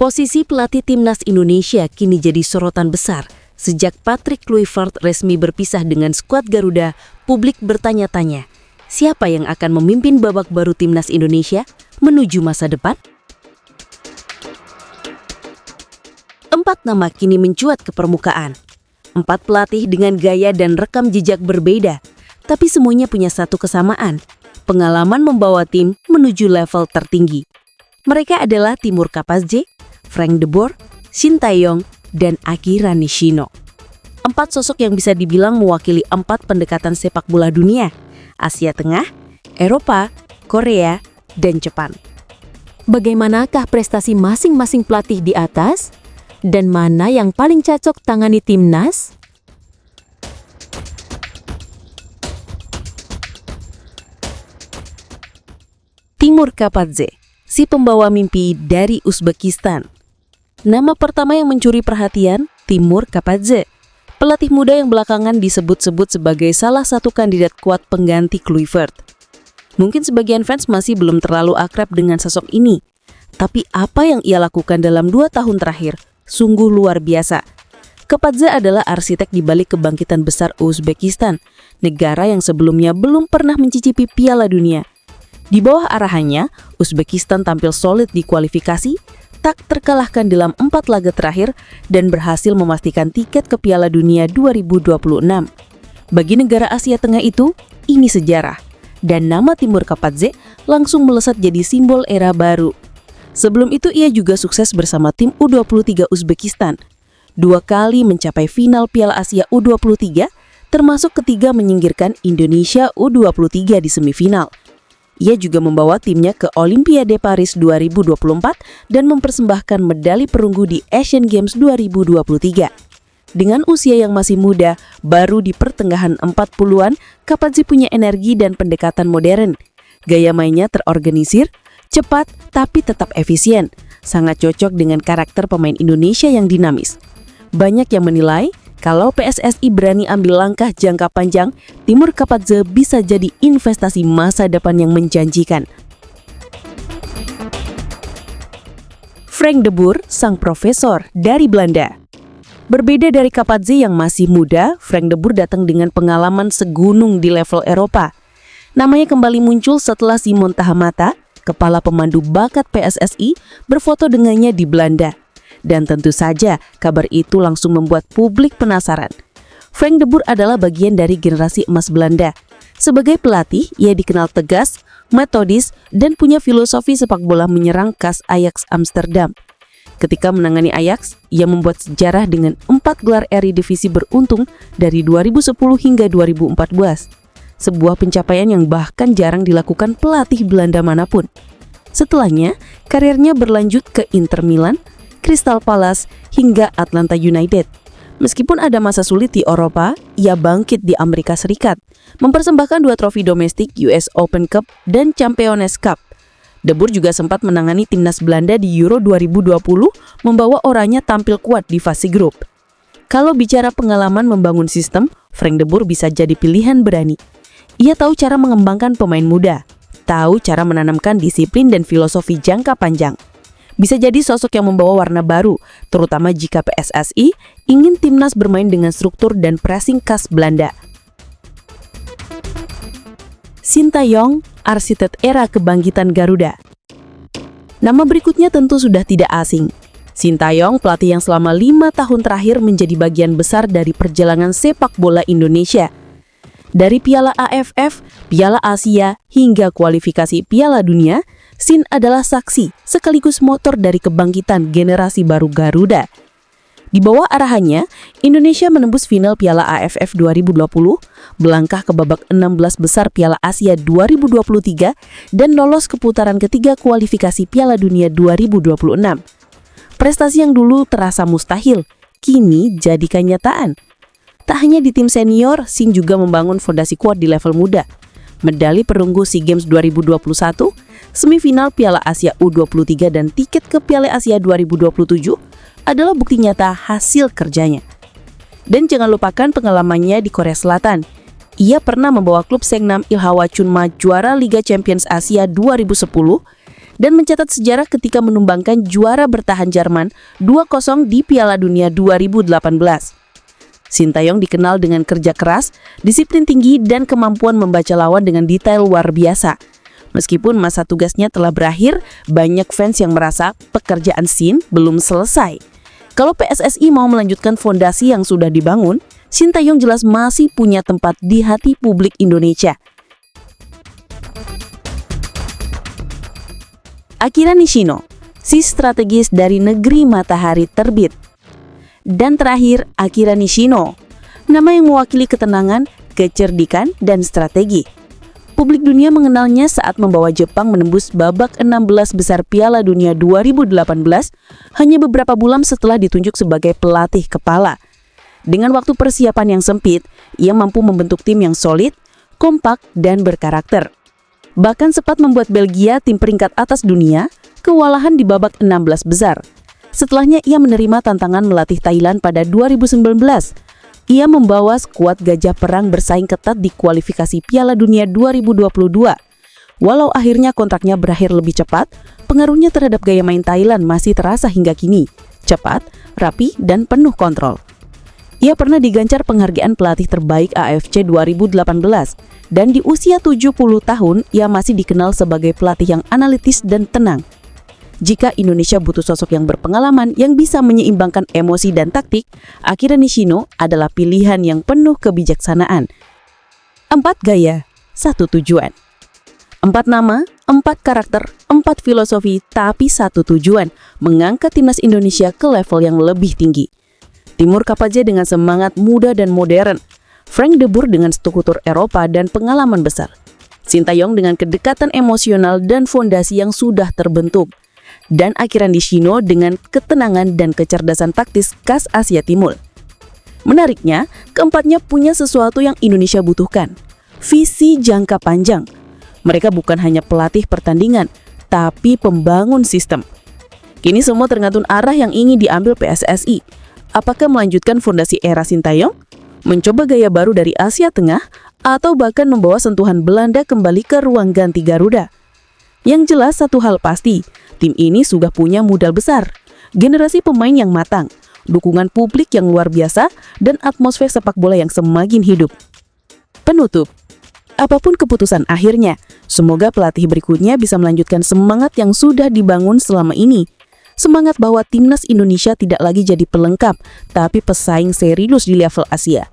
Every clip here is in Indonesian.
Posisi pelatih timnas Indonesia kini jadi sorotan besar. Sejak Patrick Kluivert resmi berpisah dengan skuad Garuda, publik bertanya-tanya, siapa yang akan memimpin babak baru timnas Indonesia menuju masa depan? 4 nama kini mencuat ke permukaan. 4 pelatih dengan gaya dan rekam jejak berbeda, tapi semuanya punya satu kesamaan, pengalaman membawa tim menuju level tertinggi. Mereka adalah Timur Kapazze, Frank de Boer, Shin Tae-yong, dan Akira Nishino. 4 sosok yang bisa dibilang mewakili 4 pendekatan sepak bola dunia, Asia Tengah, Eropa, Korea, dan Jepang. Bagaimanakah prestasi masing-masing pelatih di atas? Dan mana yang paling cocok tangani timnas? Timur Kapazze, si pembawa mimpi dari Uzbekistan. Nama pertama yang mencuri perhatian, Timur Kapazze. Pelatih muda yang belakangan disebut-sebut sebagai salah satu kandidat kuat pengganti Kluivert. Mungkin sebagian fans masih belum terlalu akrab dengan sosok ini. Tapi apa yang ia lakukan dalam 2 tahun terakhir sungguh luar biasa. Kapazze adalah arsitek di balik kebangkitan besar Uzbekistan, negara yang sebelumnya belum pernah mencicipi Piala Dunia. Di bawah arahannya, Uzbekistan tampil solid di kualifikasi, tak terkalahkan dalam 4 laga terakhir dan berhasil memastikan tiket ke Piala Dunia 2026. Bagi negara Asia Tengah itu, ini sejarah. Dan nama Timur Kapazze langsung melesat jadi simbol era baru. Sebelum itu ia juga sukses bersama tim U23 Uzbekistan. 2 kali mencapai final Piala Asia U23, termasuk ketiga menyingkirkan Indonesia U23 di semifinal. Ia juga membawa timnya ke Olimpiade Paris 2024 dan mempersembahkan medali perunggu di Asian Games 2023. Dengan usia yang masih muda, baru di pertengahan 40-an, Kapazze punya energi dan pendekatan modern. Gaya mainnya terorganisir, cepat tapi tetap efisien. Sangat cocok dengan karakter pemain Indonesia yang dinamis. Banyak yang menilai, kalau PSSI berani ambil langkah jangka panjang, Timur Kapazze bisa jadi investasi masa depan yang menjanjikan. Frank de Boer, sang profesor dari Belanda. Berbeda dari Kapazze yang masih muda, Frank de Boer datang dengan pengalaman segunung di level Eropa. Namanya kembali muncul setelah Simon Tahamata, kepala pemandu bakat PSSI, berfoto dengannya di Belanda. Dan tentu saja, kabar itu langsung membuat publik penasaran. Frank de Boer adalah bagian dari generasi emas Belanda. Sebagai pelatih, ia dikenal tegas, metodis, dan punya filosofi sepak bola menyerang khas Ajax Amsterdam. Ketika menangani Ajax, ia membuat sejarah dengan 4 gelar Eredivisie beruntung dari 2010 hingga 2014. Sebuah pencapaian yang bahkan jarang dilakukan pelatih Belanda manapun. Setelahnya, karirnya berlanjut ke Inter Milan, Crystal Palace, hingga Atlanta United. Meskipun ada masa sulit di Eropa, ia bangkit di Amerika Serikat, mempersembahkan 2 trofi domestik US Open Cup dan Champions Cup. De Boer juga sempat menangani timnas Belanda di Euro 2020, membawa orangnya tampil kuat di fase grup. Kalau bicara pengalaman membangun sistem, Frank de Boer bisa jadi pilihan berani. Ia tahu cara mengembangkan pemain muda, tahu cara menanamkan disiplin dan filosofi jangka panjang. Bisa jadi sosok yang membawa warna baru, terutama jika PSSI ingin timnas bermain dengan struktur dan pressing khas Belanda. Shin Tae-yong, arsitek era kebangkitan Garuda. Nama berikutnya tentu sudah tidak asing. Shin Tae-yong, pelatih yang selama 5 tahun terakhir menjadi bagian besar dari perjalanan sepak bola Indonesia. Dari Piala AFF, Piala Asia, hingga kualifikasi Piala Dunia, Shin adalah saksi sekaligus motor dari kebangkitan generasi baru Garuda. Di bawah arahannya, Indonesia menembus final Piala AFF 2020, melangkah ke babak 16 besar Piala Asia 2023, dan lolos ke putaran ketiga kualifikasi Piala Dunia 2026. Prestasi yang dulu terasa mustahil, kini jadi kenyataan. Tak hanya di tim senior, Shin juga membangun fondasi kuat di level muda. Medali perunggu SEA Games 2021, semifinal Piala Asia U23 dan tiket ke Piala Asia 2027 adalah bukti nyata hasil kerjanya. Dan jangan lupakan pengalamannya di Korea Selatan. Ia pernah membawa klub Seongnam Ilhwa Chunma juara Liga Champions Asia 2010 dan mencatat sejarah ketika menumbangkan juara bertahan Jerman 2-0 di Piala Dunia 2018. Sintayong dikenal dengan kerja keras, disiplin tinggi, dan kemampuan membaca lawan dengan detail luar biasa. Meskipun masa tugasnya telah berakhir, banyak fans yang merasa pekerjaan Sin belum selesai. Kalau PSSI mau melanjutkan fondasi yang sudah dibangun, Sintayong jelas masih punya tempat di hati publik Indonesia. Akira Nishino, si strategis dari negeri matahari terbit. Dan terakhir, Akira Nishino, nama yang mewakili ketenangan, kecerdikan, dan strategi. Publik dunia mengenalnya saat membawa Jepang menembus babak 16 besar Piala Dunia 2018 hanya beberapa bulan setelah ditunjuk sebagai pelatih kepala. Dengan waktu persiapan yang sempit, ia mampu membentuk tim yang solid, kompak, dan berkarakter. Bahkan sempat membuat Belgia, tim peringkat atas dunia, kewalahan di babak 16 besar. Setelahnya ia menerima tantangan melatih Thailand pada 2019. Ia membawa skuad Gajah Perang bersaing ketat di kualifikasi Piala Dunia 2022. Walau akhirnya kontraknya berakhir lebih cepat, pengaruhnya terhadap gaya main Thailand masih terasa hingga kini. Cepat, rapi, dan penuh kontrol. Ia pernah diganjar penghargaan pelatih terbaik AFC 2018 dan di usia 70 tahun ia masih dikenal sebagai pelatih yang analitis dan tenang. Jika Indonesia butuh sosok yang berpengalaman yang bisa menyeimbangkan emosi dan taktik, Akira Nishino adalah pilihan yang penuh kebijaksanaan. 4 gaya, 1 tujuan. 4 nama, 4 karakter, 4 filosofi, tapi 1 tujuan, mengangkat timnas Indonesia ke level yang lebih tinggi. Timur Kapadze dengan semangat muda dan modern, Frank de Boer dengan struktur Eropa dan pengalaman besar, Sintayong dengan kedekatan emosional dan fondasi yang sudah terbentuk, dan Akira Nishino dengan ketenangan dan kecerdasan taktis khas Asia Timur. Menariknya, keempatnya punya sesuatu yang Indonesia butuhkan, visi jangka panjang. Mereka bukan hanya pelatih pertandingan, tapi pembangun sistem. Kini semua tergantung arah yang ingin diambil PSSI. Apakah melanjutkan fondasi era Sintayong, mencoba gaya baru dari Asia Tengah, atau bahkan membawa sentuhan Belanda kembali ke ruang ganti Garuda? Yang jelas satu hal pasti, tim ini sudah punya modal besar, generasi pemain yang matang, dukungan publik yang luar biasa, dan atmosfer sepak bola yang semakin hidup. Penutup, apapun keputusan akhirnya, semoga pelatih berikutnya bisa melanjutkan semangat yang sudah dibangun selama ini. Semangat bahwa timnas Indonesia tidak lagi jadi pelengkap, tapi pesaing serius di level Asia.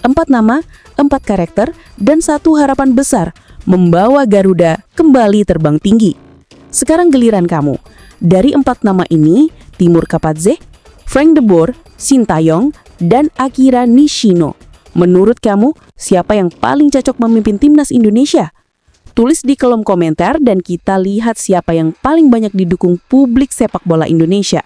4 nama, 4 karakter, dan 1 harapan besar, membawa Garuda kembali terbang tinggi. Sekarang giliran kamu. Dari 4 nama ini, Timur Kapadze, Frank de Boer, Sintayong, dan Akira Nishino. Menurut kamu, siapa yang paling cocok memimpin timnas Indonesia? Tulis di kolom komentar dan kita lihat siapa yang paling banyak didukung publik sepak bola Indonesia.